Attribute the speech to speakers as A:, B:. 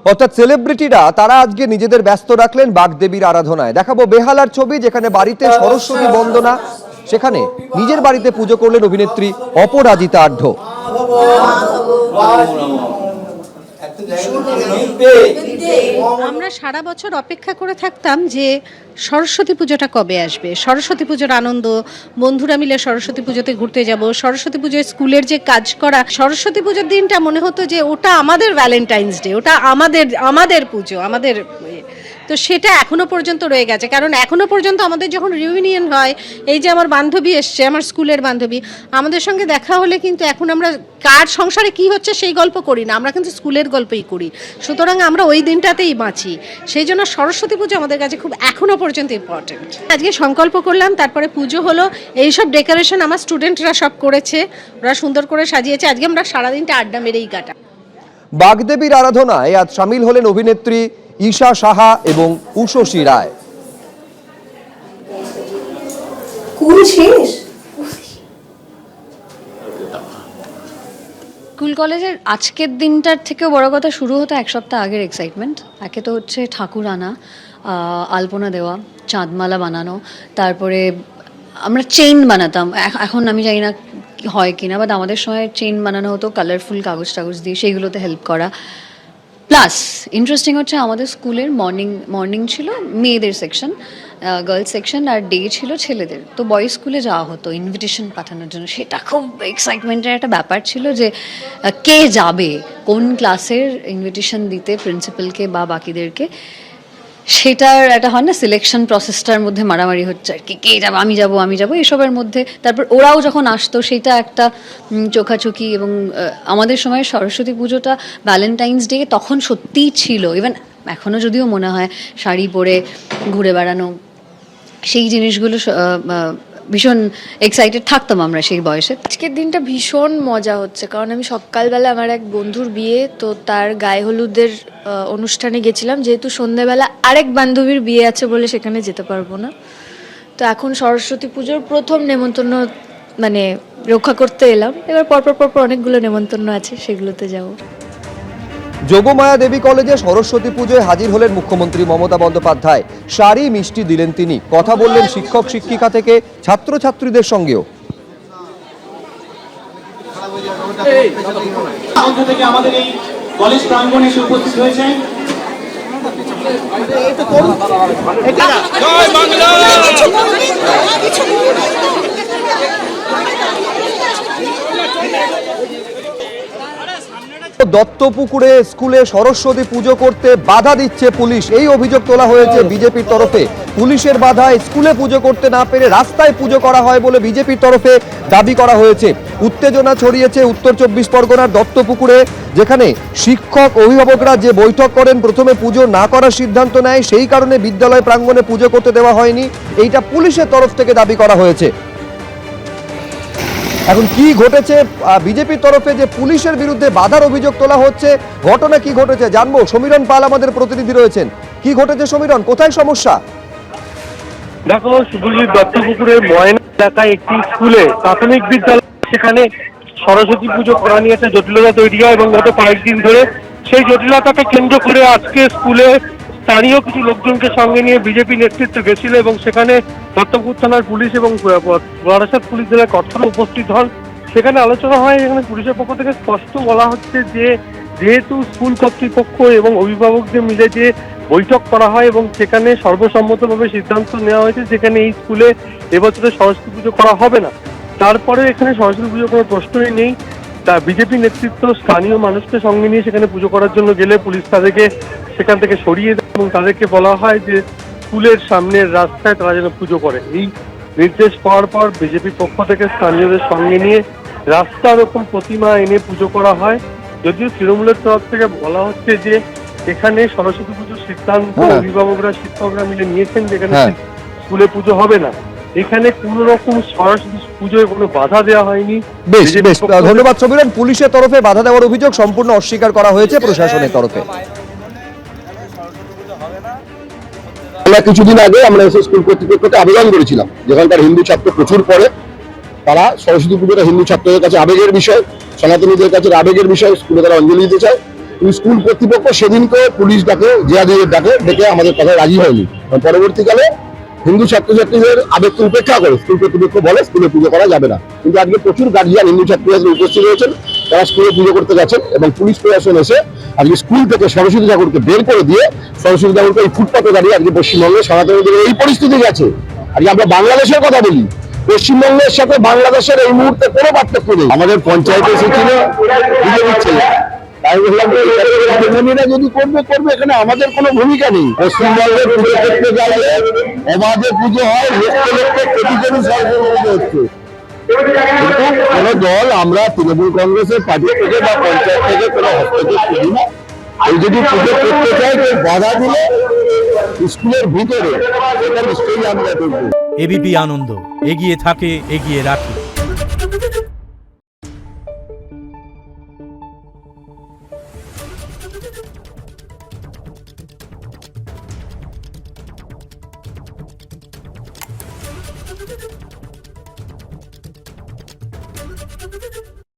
A: অর্থাৎ সেলিব্রিটিরা তারা আজকে নিজেদের ব্যস্ত রাখলেন বাগদেবীর আরাধনায়। দেখাবো বেহালার ছবি, যেখানে বাড়িতে সরস্বতী বন্দনা, সেখানে নিজের বাড়িতে পুজো করলেন অভিনেত্রী অপরাজিতা আঢ্য।
B: আমরা সারা বছর অপেক্ষা করে থাকতাম যে সরস্বতী পুজোটা কবে আসবে, সরস্বতী পুজোর আনন্দ, বন্ধুরা মিলে সরস্বতী পুজোতে ঘুরতে যাব, সরস্বতী পুজোয় স্কুলের যে কাজ করা, সরস্বতী পুজোর দিনটা মনে হতো যে ওটা আমাদের ভ্যালেন্টাইন্স ডে, ওটা আমাদের পুজো, আমাদের। তো সেটা এখনো পর্যন্ত রয়ে গেছে, কারণ এখনো পর্যন্ত আমাদের যখন রিউনিয়ন হয়, এই যে আমার বান্ধবী এসছে, আমার স্কুলের বান্ধবী, আমাদের সঙ্গে দেখা হলে কিন্তু এখন আমরা কার সংসারে কি হচ্ছে সেই গল্প করি না, আমরা কিন্তু স্কুলের গল্পই করি। সুতরাং আমরা ওই দিনটাতেই বাঁচি, সেই জন্য সরস্বতী পুজো আমাদের কাছে খুব এখনো পর্যন্ত ইম্পর্টেন্ট। আজকে সংকল্প করলাম, তারপরে পুজো হলো, এইসব ডেকোরেশন আমার স্টুডেন্টরা সব করেছে, ওরা সুন্দর করে সাজিয়েছে। আজকে আমরা সারাদিনটা আড্ডা মেরেই কাটা।
A: বাগদেবীর আরাধনায় আজ সামিল হলেন অভিনেত্রী ঈশা সাহা এবং উষসী রায়।
C: স্কুল কলেজের আজকের দিনটার থেকেও বড় কথা শুরু হতো এক সপ্তাহ আগের এক্সাইটমেন্ট। একে তো হচ্ছে ঠাকুর আনা, আলপনা দেওয়া, চাঁদমালা বানানো, তারপরে আমরা চেইন বানাতাম। এখন আমি জানি না হয় কিনা, বাট আমাদের সময় চেইন বানানো হতো কালারফুল কাগজ টাগজ দিয়ে, সেইগুলোতে হেল্প করা। প্লাস ইন্টারেস্টিং হচ্ছে আমাদের স্কুলের মর্নিং ছিল মেয়েদের সেকশন, গার্লস সেকশন, আর ডে ছিল ছেলেদের। তো বয়েজ স্কুলে যাওয়া হতো ইনভিটেশন পাঠানোর জন্য। সেটা খুব এক্সাইটমেন্টের একটা ব্যাপার ছিল যে কে যাবে, কোন ক্লাসের ইনভিটেশন দিতে প্রিন্সিপালকে বা বাকিদেরকে। সেটার একটা হয় না, সিলেকশন প্রসেসটার মধ্যে মারামারি হচ্ছে আর কি, কে যাবে, আমি যাব এসবের মধ্যে। তারপর ওরাও যখন আসতো সেটা একটা চোখাচোখি। এবং আমাদের সময় সরস্বতী পুজোটা ভ্যালেন্টাইন্স ডে তখন সত্যিই ছিল। ইভেন এখনও যদিও মনে হয় শাড়ি পরে ঘুরে বেড়ানো, সেই জিনিসগুলো ভীষণ এক্সাইটেড থাকতাম আমরা সেই বয়সে।
D: আজকের দিনটা ভীষণ মজা হচ্ছে, কারণ আমি সকালবেলা আমার এক বন্ধুর বিয়ে, তো তার গায়ে হলুদের অনুষ্ঠানে গেছিলাম। যেহেতু সন্ধ্যাবেলা আরেক বান্ধবীর বিয়ে আছে বলে সেখানে যেতে পারবো না। তো এখন সরস্বতী পুজোর প্রথম নেমন্তন্ন মানে রক্ষা করতে এলাম। এবার পরপর অনেকগুলো নেমন্তন্ন আছে, সেগুলোতে যাবো।
A: যোগমায়া দেবী কলেজে সরস্বতী পুজোয় হাজির হলেন মুখ্যমন্ত্রী মমতা বন্দ্যোপাধ্যায়। শাড়ি মিষ্টি দিলেন তিনি, কথা বললেন শিক্ষক শিক্ষিকা থেকে ছাত্রছাত্রীদের সঙ্গেও।
E: আমাদের এই কলেজ প্রাঙ্গণে এসে উপস্থিত হয়েছেন
A: দত্তপুকুরে স্কুলে সরস্বতী পুজো করতে বাধা দিচ্ছে পুলিশ, এই অভিযোগ তোলা হয়েছে বিজেপির তরফে। পুলিশের বাধায় স্কুলে পুজো করতে না পেরে রাস্তায় পুজো করা হয় বলে বিজেপির তরফে দাবি করা হয়েছে। উত্তেজনা ছড়িয়েছে উত্তর 24 পরগনার দত্তপুকুরে, যেখানে শিক্ষক অভিভাবকরা যে বৈঠক করেন, প্রথমে পুজো না করার সিদ্ধান্ত নেয়, সেই কারণে বিদ্যালয় প্রাঙ্গণে পুজো করতে দেওয়া হয়নি, এইটা পুলিশের তরফ থেকে দাবি করা হয়েছে। এখন কি ঘটেছে, বিজেপির তরফে যে পুলিশের বিরুদ্ধে বাধার অভিযোগ তোলা হচ্ছে, ঘটনা কি ঘটেছে জানবো। সমীরণ পাল আমাদের প্রতিনিধি রয়েছেন। কি ঘটেছে সমীরণ, কোথায় সমস্যা?
F: দেখো, শুধুই দত্তপুকুরের ময়না এলাকায় একটি স্কুলে, প্রাথমিক বিদ্যালয়, সেখানে সরস্বতী পুজো করা নিয়ে একটা জটিলতা তৈরি হয় এবং গত কয়েকদিন ধরে সেই জটিলতাকে কেন্দ্র করে আজকে স্কুলে স্থানীয় কিছু লোকজনকে সঙ্গে নিয়ে বিজেপি নেতৃত্ব গেছিল এবং সেখানে দত্তপুকুর থানার পুলিশ এবং বারাসাত পুলিশ জেলার কর্তারা উপস্থিত হন। সেখানে আলোচনা হয়, এখানে পুলিশের পক্ষ থেকে স্পষ্ট বলা হচ্ছে যে যেহেতু স্কুল কর্তৃপক্ষ এবং অভিভাবকদের মিলে যে বৈঠক করা হয় এবং সেখানে সর্বসম্মতভাবে সিদ্ধান্ত নেওয়া হয়েছে যেখানে এই স্কুলে এবছরে সরস্বতী পুজো করা হবে না, তারপরে এখানে সরস্বতী পুজোর কোনো প্রশ্নই নেই। তা বিজেপি নেতৃত্ব স্থানীয় মানুষকে সঙ্গে নিয়ে সেখানে পুজো করার জন্য গেলে পুলিশ তাদেরকে সেখান থেকে সরিয়ে দেয় এবং তাদেরকে বলা হয় যে স্কুলের সামনের রাস্তায় তারা যেন পুজো করে। এই নির্দেশ পাওয়ার পর বিজেপির পক্ষ থেকে স্থানীয়দের সঙ্গে নিয়ে রাস্তার ওরকম প্রতিমা এনে পুজো করা হয়। যদিও তৃণমূলের তরফ থেকে বলা হচ্ছে যে এখানে সরস্বতী পুজোর সিদ্ধান্ত অভিভাবকরা শিক্ষকরা মিলে নিয়েছেন, যেখানে স্কুলে পুজো হবে না। এখানে কোন রকম সরস্বতী পুজোয় কোনো বাধা দেওয়া হয়নি।
A: বেশ বেশ, ধন্যবাদ সমীরণ। পুলিশের তরফে বাধা দেওয়ার অভিযোগ সম্পূর্ণ অস্বীকার করা হয়েছে প্রশাসনের তরফে।
G: কিছুদিন আগে আমরা এসে স্কুল কর্তৃপক্ষকে আবেদন করেছিলাম, যেখানকার হিন্দু ছাত্র প্রচুর পড়ে, তারা সরস্বতী পুজোটা হিন্দু ছাত্রদের কাছে আবেগের বিষয়, সনাতনীদের কাছে আবেগের বিষয়, স্কুলে তারা অঞ্জলি দিতে চায়। কিন্তু স্কুল কর্তৃপক্ষ সেদিনকে পুলিশ ডাকে জিয়াদের ডাকে ডেকে আমাদের কথা রাজি হয়নি। পরবর্তীকালে হিন্দু ছাত্রছাত্রীদের আবেগকে উপেক্ষা করে স্কুল কর্তৃপক্ষ বলে স্কুলে পুজো করা যাবে না। কিন্তু আজকে প্রচুর গার্জিয়ান হিন্দু ছাত্রছাত্রী উপস্থিত হয়েছেন, তারা স্কুলে পুজো করতে গেছেন এবং পুলিশ প্রশাসন এসে আজকে স্কুল থেকে সরস্বতী ঠাকুরকে বের করে দিয়ে সরস্বতী ঠাকুরকে এই ফুটপাতে দাঁড়িয়ে আজকে পশ্চিমবঙ্গে সনাতন এই পরিস্থিতি গেছে। আজকে আমরা বাংলাদেশের কথা বলি, পশ্চিমবঙ্গের সাথে বাংলাদেশের এই মুহূর্তে কোনো পার্থক্য নেই। আমাদের পঞ্চায়েতে এসেছিল বিজেপির ছেলে, তাই বললাম যে যদি করবে করবে, এখানে আমাদের কোনো ভূমিকা নেই। পশ্চিমবঙ্গের পুজো করতে গেলে অবাধে পুজো হয়, লক্ষ লক্ষ কোটি কোটি সরকার পুজো হচ্ছে। কিন্তু কোন দল আমরা তৃণমূল কংগ্রেসের পার্টি থেকে বা পঞ্চায়েত থেকে কোনো হস্তক্ষেপ করি না। এই যদি পুজো করতে চাই কেউ বাধা দিলে স্কুলের ভিতরে সেটা নিশ্চয়ই আমরা করবো।
H: এবিপি আনন্দ, এগিয়ে থাকে, এগিয়ে রাখে।